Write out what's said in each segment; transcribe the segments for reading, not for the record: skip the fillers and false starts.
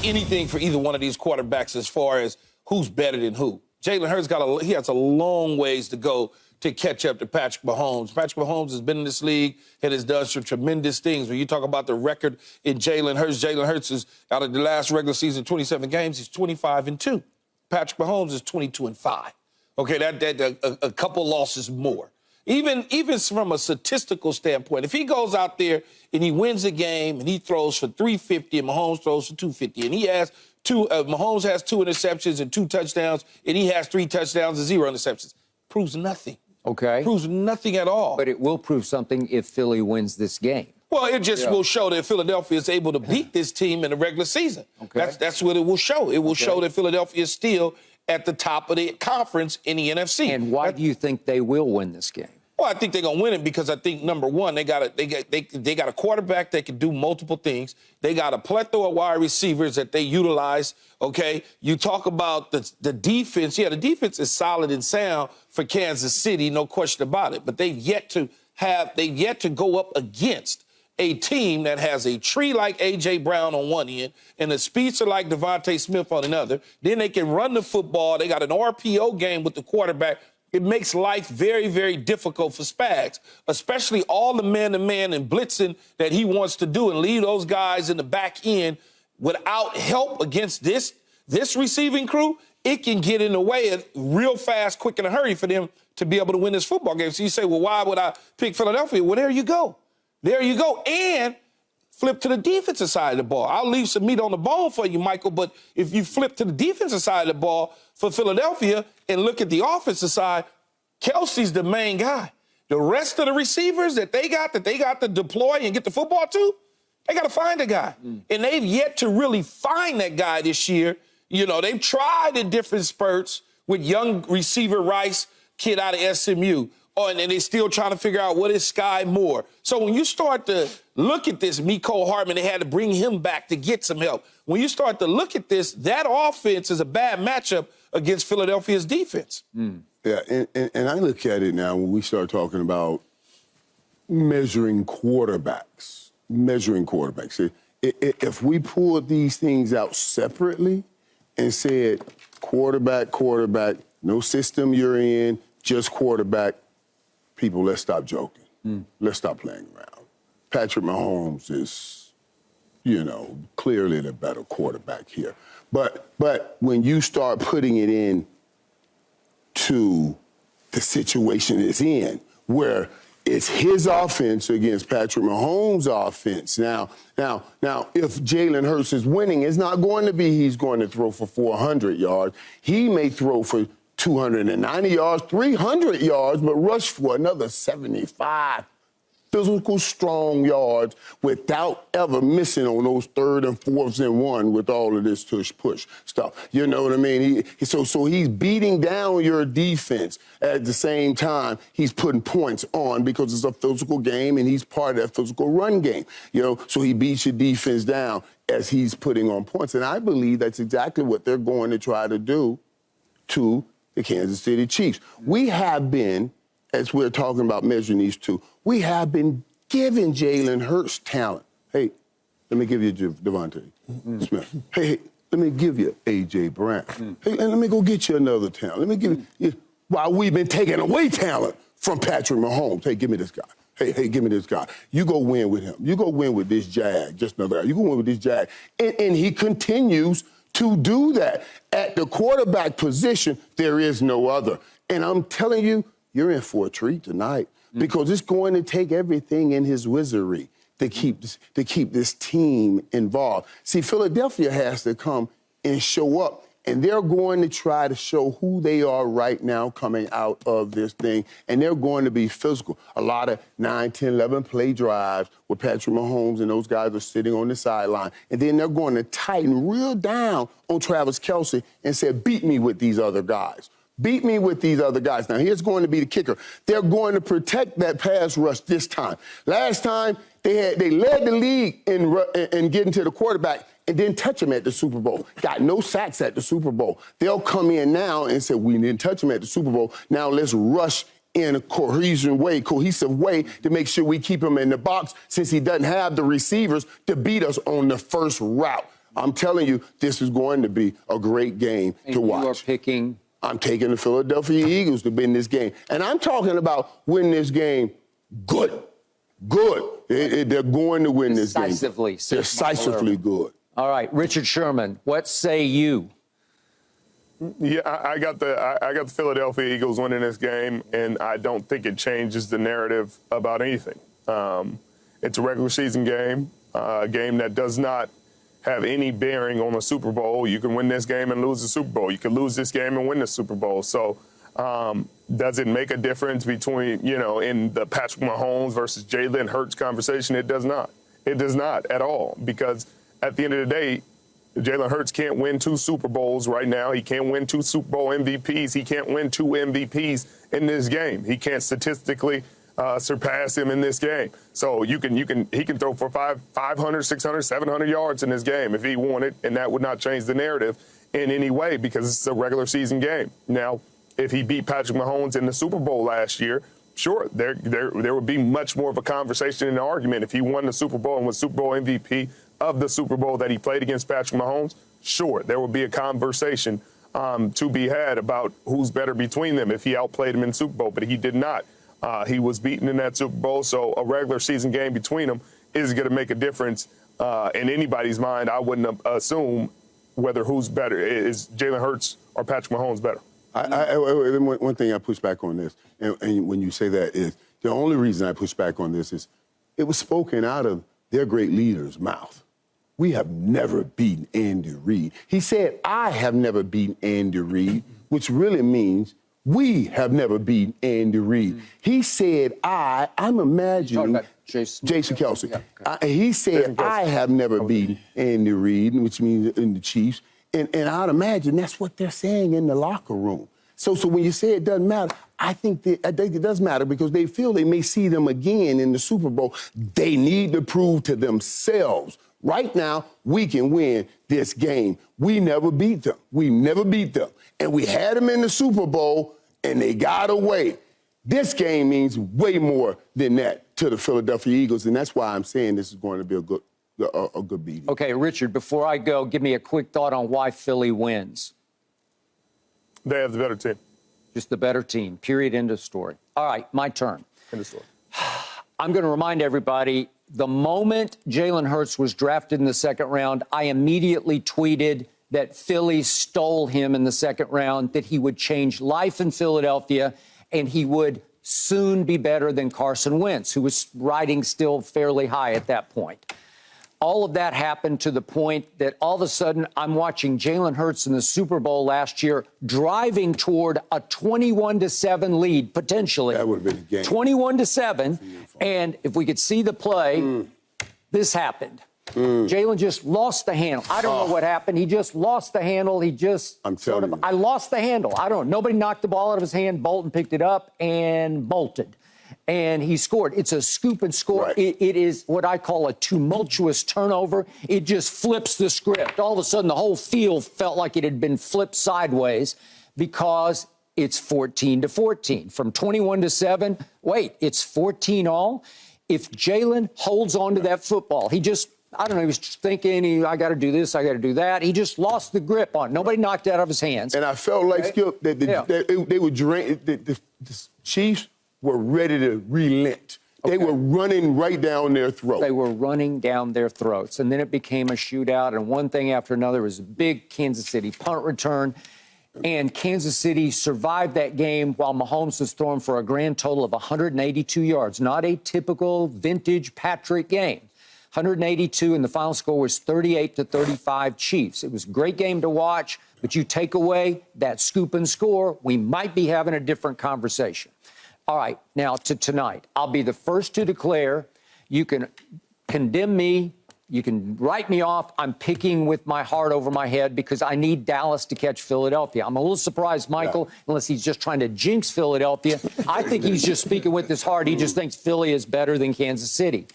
anything for either one of these quarterbacks as far as who's better than who. Jalen Hurts he has a long ways to go to catch up to Patrick Mahomes. Patrick Mahomes has been in this league and has done some tremendous things. When you talk about the record in Jalen Hurts is, out of the last regular season, 27 games, he's 25-2. Patrick Mahomes is 22-5. Okay, that a couple losses more. Even from a statistical standpoint, if he goes out there and he wins a game and he throws for 350 and Mahomes throws for 250 and he has Mahomes has 2 interceptions and 2 touchdowns and he has 3 touchdowns and 0 interceptions, proves nothing. Okay. Proves nothing at all. But it will prove something if Philly wins this game. Well, it just will show that Philadelphia is able to beat this team in the regular season. Okay. That's what it will show. It will show that Philadelphia is still at the top of the conference in the NFC. And why do you think they will win this game? Well, I think they're gonna win it because I think number one, they got a quarterback that can do multiple things. They got a plethora of wide receivers that they utilize. Okay, you talk about the defense. Yeah, the defense is solid and sound for Kansas City, no question about it. But they've yet to go up against a team that has a tree like A.J. Brown on one end and a speedster like Devontae Smith on another. Then they can run the football. They got an RPO game with the quarterback. It makes life very, very difficult for Spags, especially all the man-to-man and blitzing that he wants to do and leave those guys in the back end without help against this receiving crew. It can get in the way real fast, quick, in a hurry for them to be able to win this football game. So you say, well, why would I pick Philadelphia? Well, there you go. There you go. And flip to the defensive side of the ball. I'll leave some meat on the bone for you, Michael, but if you flip to the defensive side of the ball for Philadelphia and look at the offensive side, Kelsey's the main guy. The rest of the receivers that they got to deploy and get the football to, they got to find a guy. And they've yet to really find that guy this year. You know, they've tried in different spurts with young receiver Rice, kid out of SMU. And they're still trying to figure out what is Sky Moore. So when you start to look at this, Mecole Hardman, they had to bring him back to get some help. When you start to look at this, that offense is a bad matchup against Philadelphia's defense. Yeah, and I look at it now when we start talking about measuring quarterbacks. If we pulled these things out separately and said quarterback, no system you're in, just quarterback, people, let's stop joking. Let's stop playing around. Patrick Mahomes is, clearly the better quarterback here. But when you start putting it in to the situation it's in, where it's his offense against Patrick Mahomes' offense. Now, if Jalen Hurts is winning, it's not going to be he's going to throw for 400 yards. He may throw for 290 yards, 300 yards, but rush for another 75 physical, strong yards without ever missing on those 3rd and 4th and 1 with all of this tush-push stuff. You know what I mean? So he's beating down your defense. At the same time, he's putting points on because it's a physical game and he's part of that physical run game. So he beats your defense down as he's putting on points. And I believe that's exactly what they're going to try to do to the Kansas City Chiefs. We have been, as we're talking about measuring these two, we have been giving Jalen Hurts talent. Hey, let me give you Devontae Smith. Hey, let me give you A.J. Brown. Hey, and let me go get you another talent. Let me give you, while we've been taking away talent from Patrick Mahomes. Hey, give me this guy. Hey, give me this guy. You go win with him. You go win with this Jag, just another guy. You go win with this Jag. And he continues to do that. At the quarterback position, there is no other. And I'm telling you, you're in for a treat tonight because it's going to take everything in his wizardry to keep this team involved. See, Philadelphia has to come and show up, and they're going to try to show who they are right now coming out of this thing, and they're going to be physical. A lot of 9, 10, 11 play drives where Patrick Mahomes and those guys are sitting on the sideline, and then they're going to tighten real down on Travis Kelce and say, beat me with these other guys. Beat me with these other guys. Now, here's going to be the kicker. They're going to protect that pass rush this time. Last time, they led the league in getting to the quarterback and didn't touch him at the Super Bowl. Got no sacks at the Super Bowl. They'll come in now and say, we didn't touch him at the Super Bowl. Now let's rush in a cohesive way to make sure we keep him in the box since he doesn't have the receivers to beat us on the first route. I'm telling you, this is going to be a great game to watch. You are picking? I'm taking the Philadelphia Eagles to win this game. And I'm talking about win this game good. Good. They're going to win this game. Decisively good. All right, Richard Sherman, what say you? Yeah, I got the Philadelphia Eagles winning this game, and I don't think it changes the narrative about anything. It's a regular season game, a game that does not have any bearing on the Super Bowl. You can win this game and lose the Super Bowl. You can lose this game and win the Super Bowl. So does it make a difference between, in the Patrick Mahomes versus Jalen Hurts conversation? It does not. It does not at all, because at the end of the day, Jalen Hurts can't win 2 Super Bowls right now. He can't win 2 Super Bowl MVPs. He can't win 2 MVPs in this game. He can't statistically surpass him in this game. So he can throw for 500, 600, 700 yards in this game if he wanted, and that would not change the narrative in any way because it's a regular season game. Now, if he beat Patrick Mahomes in the Super Bowl last year, sure, there would be much more of a conversation and an argument if he won the Super Bowl and was Super Bowl MVP of the Super Bowl that he played against Patrick Mahomes. Sure, there would be a conversation to be had about who's better between them if he outplayed him in the Super Bowl, but he did not. He was beaten in that Super Bowl, so a regular season game between them is going to make a difference in anybody's mind. I wouldn't assume whether who's better. Is Jalen Hurts or Patrick Mahomes better? One thing I push back on this, and when you say that, is the only reason I push back on this is it was spoken out of their great leader's mouth. We have never beaten Andy Reid. He said, I have never beaten Andy Reid, which really means we have never beaten Andy Reid. He said, I'm imagining Jason Kelsey. Yeah, okay. He said, I have never beaten Andy Reid, which means in the Chiefs. And I'd imagine that's what they're saying in the locker room. So when you say it doesn't matter, I think it does matter because they feel they may see them again in the Super Bowl. They need to prove to themselves, right now, we can win this game. We never beat them. We never beat them. And we had them in the Super Bowl, and they got away. This game means way more than that to the Philadelphia Eagles, and that's why I'm saying this is going to be a good beating. Okay, Richard, before I go, give me a quick thought on why Philly wins. They have the better team. Just the better team, period, end of story. All right, my turn. End of story. I'm going to remind everybody, the moment Jalen Hurts was drafted in the second round, I immediately tweeted that Philly stole him in the second round, that he would change life in Philadelphia, and he would soon be better than Carson Wentz, who was riding still fairly high at that point. All of that happened to the point that all of a sudden I'm watching Jalen Hurts in the Super Bowl last year driving toward a 21-7 lead, potentially. That would have been a game. 21-7. And if we could see the play, this happened. Jalen just lost the handle. I don't know what happened. He just lost the handle. He just I lost the handle. I don't know. Nobody knocked the ball out of his hand. Bolton picked it up and bolted. And he scored. It's a scoop and score. Right. It is what I call a tumultuous turnover. It just flips the script. All of a sudden, the whole field felt like it had been flipped sideways because it's 14-14. From 21-7, wait, it's 14 all. If Jalen holds on to that football, he just, I don't know, he was thinking, I got to do this, I got to do that. He just lost the grip on it. Nobody knocked it out of his hands. And I felt like, Skip, that they were drained. The Chiefs were ready to relent. They were running right down their throat. They were running down their throats. And then it became a shootout, and one thing after another. It was a big Kansas City punt return. And Kansas City survived that game while Mahomes was throwing for a grand total of 182 yards. Not a typical vintage Patrick game. 182, and the final score was 38-35 Chiefs. It was a great game to watch, but you take away that scoop and score, we might be having a different conversation. All right, now to tonight. I'll be the first to declare. You can condemn me. You can write me off. I'm picking with my heart over my head because I need Dallas to catch Philadelphia. I'm a little surprised, Michael, unless he's just trying to jinx Philadelphia. I think he's just speaking with his heart. He just thinks Philly is better than Kansas City.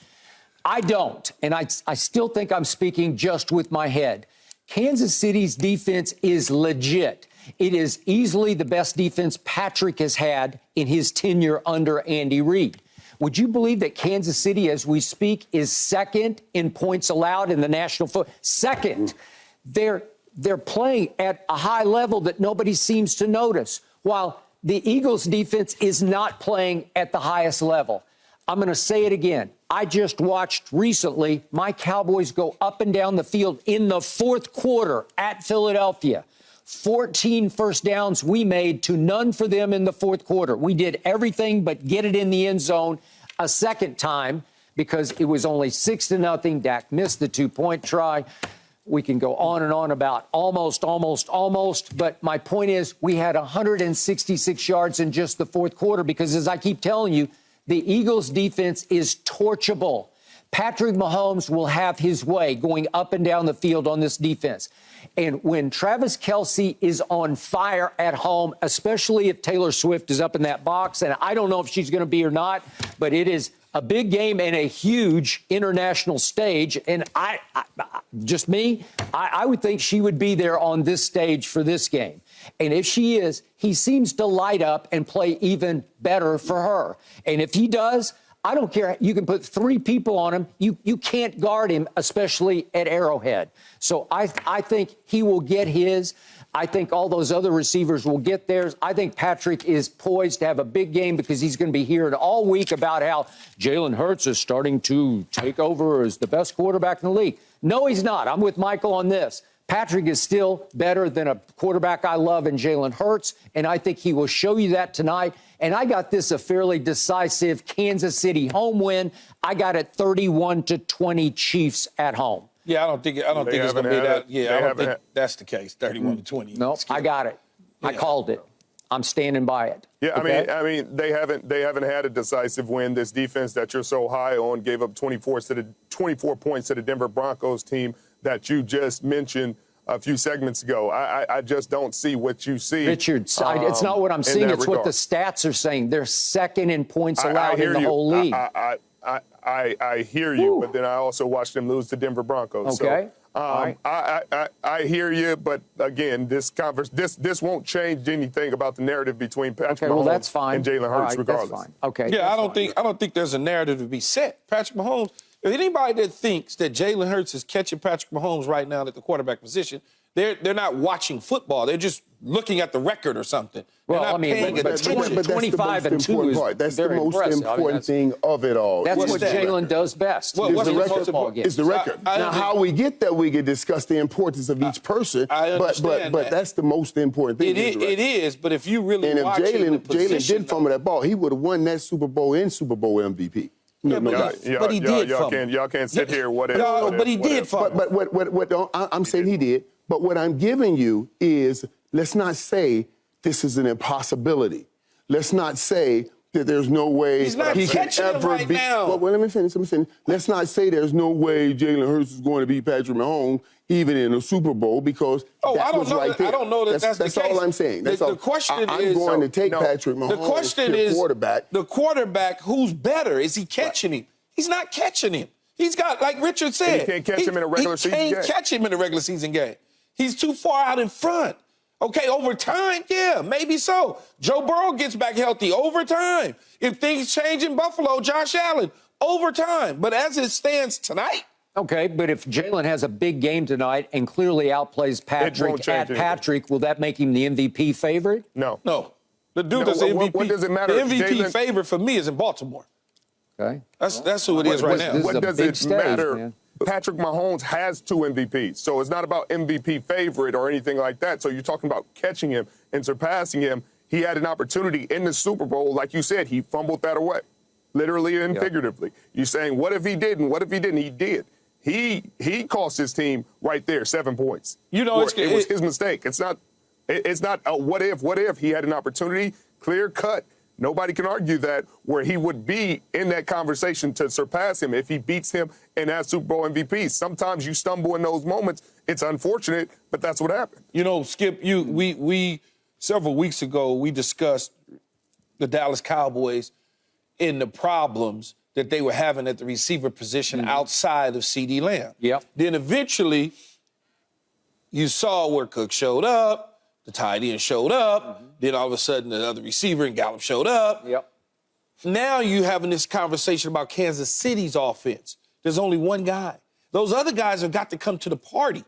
I don't, and I still think I'm speaking just with my head. Kansas City's defense is legit. It is easily the best defense Patrick has had in his tenure under Andy Reid. Would you believe that Kansas City, as we speak, is second in points allowed in the National Football? Second. They're playing at a high level that nobody seems to notice, while the Eagles' defense is not playing at the highest level. I'm going to say it again. I just watched recently my Cowboys go up and down the field in the fourth quarter at Philadelphia. 14 first downs we made to none for them in the fourth quarter. We did everything but get it in the end zone a second time because it was only 6-0. Dak missed the 2-point try. We can go on and on about almost. But my point is we had 166 yards in just the fourth quarter because, as I keep telling you, the Eagles' defense is torchable. Patrick Mahomes will have his way going up and down the field on this defense. And when Travis Kelce is on fire at home, especially if Taylor Swift is up in that box, and I don't know if she's going to be or not, but it is a big game and a huge international stage. And I would think she would be there on this stage for this game. And if she is, he seems to light up and play even better for her. And if he does, I don't care. You can put 3 people on him. You can't guard him, especially at Arrowhead. So I think he will get his. I think all those other receivers will get theirs. I think Patrick is poised to have a big game because he's going to be hearing all week about how Jalen Hurts is starting to take over as the best quarterback in the league. No, he's not. I'm with Michael on this. Patrick is still better than a quarterback I love in Jalen Hurts, and I think he will show you that tonight. And I got this a fairly decisive Kansas City home win. I got it 31-20 Chiefs at home. Yeah, I don't think it's going to be that. Yeah, I don't think that's the case. 31-20. Nope, I got it. Yeah. I called it. I'm standing by it. Yeah, okay? I mean, they haven't had a decisive win. This defense that you're so high on gave up 24 points to the Denver Broncos team that you just mentioned a few segments ago. I just don't see what you see. Richard, it's not what I'm seeing. It's what the stats are saying. They're second in points allowed in the whole league. I hear you, but then I also watched them lose to Denver Broncos. Okay. So, I hear you, but again, this won't change anything about the narrative between Patrick Mahomes and Jalen Hurts, regardless. That's fine. Okay. Yeah, I don't think there's a narrative to be set. Patrick Mahomes. If anybody that thinks that Jalen Hurts is catching Patrick Mahomes right now at the quarterback position, they're not watching football. They're just looking at the record or something. They're not paying attention. But 25-2 is that's the very most impressive. important thing of it all. That's What's what that? Jalen does best. What's the the record? football It's the record. Now, how we get there, we can discuss the importance of each person. I understand but that's the most important thing. It is, but if you really and if watch Jalen did fumble that ball, he would have won that Super Bowl and Super Bowl MVP. But he did fumble. Y'all can't sit here. But he did fumble. But what I'm saying he did. But what I'm giving you is, let's not say this is an impossibility. Let's not say that there's no way he can ever right be. now. Well, let me finish. Let's not say there's no way Jalen Hurts is going to beat Patrick Mahomes even in a Super Bowl because I don't know that that's the case. That's all I'm saying. The question is, I'm going to take Patrick Mahomes. The question is, quarterback. The quarterback, who's better? Is he catching him? He's not catching him. He's got, like Richard said, you can't catch him in a regular season game. He can't catch him in a regular season game. He's too far out in front. Okay, over time, yeah, maybe so. Joe Burrow gets back healthy over time. If things change in Buffalo, Josh Allen, over time. But as it stands tonight. Okay, but if Jalen has a big game tonight and clearly outplays Patrick at Patrick, will that make him the MVP favorite? No. The dude that's MVP. What does it matter? The MVP favorite for me is in Baltimore. Okay. That's who it is right now. What does it matter? Man. Patrick Mahomes has 2 MVPs, so it's not about MVP favorite or anything like that. So you're talking about catching him and surpassing him. He had an opportunity in the Super Bowl. Like you said, he fumbled that away, literally and figuratively. You're saying, what if he didn't? What if he didn't? He did. He cost his team right there 7 points. You know, it was his mistake. It's not a what if. He had an opportunity, clear cut. Nobody can argue that, where he would be in that conversation to surpass him if he beats him in that Super Bowl MVP. Sometimes you stumble in those moments. It's unfortunate, but that's what happened. You know, Skip, we several weeks ago, we discussed the Dallas Cowboys and the problems that they were having at the receiver position outside of CeeDee Lamb. Yep. Then eventually, you saw where Cook showed up. The tight end showed up. Then all of a sudden, the other receiver and Gallup showed up. Yep. now you having this conversation about Kansas City's offense. There's only one guy. Those other guys have got to come to the party,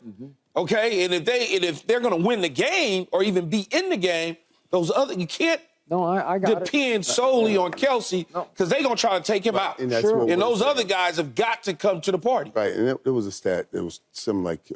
okay? And if they're going to win the game or even be in the game, you can't No, I got depend solely on Kelsey because they're going to try to take him out. And that's what And we're those saying. other guys have got to come to the party. Right, and there was a stat. It was something like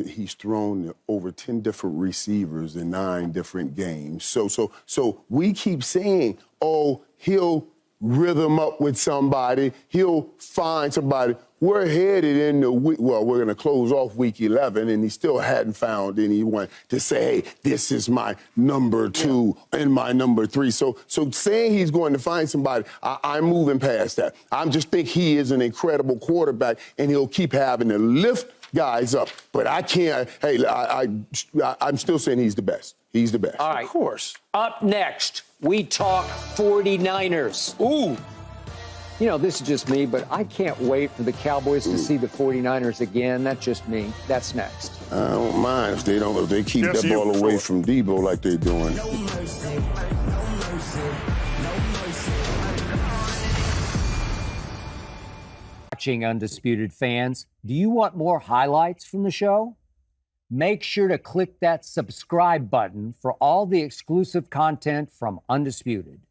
he's thrown over 10 different receivers in 9 different games. So we keep saying, oh, he'll rhythm up with somebody. He'll find somebody. We're headed into we're going to close off week 11, and he still hadn't found anyone to say, hey, this is my number 2 and my number 3. So saying he's going to find somebody, I'm moving past that. I just think he is an incredible quarterback, and he'll keep having to lift guys up. But I can't. Hey, I'm still saying he's the best. He's the best. All right. Of course. Up next, we talk 49ers. Ooh. You know, this is just me, but I can't wait for the Cowboys to see the 49ers again. That's just me. That's next. I don't mind if they keep Yes, that you, ball for away sure. from Debo like they're doing. No mercy, no mercy, no mercy. Watching Undisputed fans, do you want more highlights from the show? Make sure to click that subscribe button for all the exclusive content from Undisputed.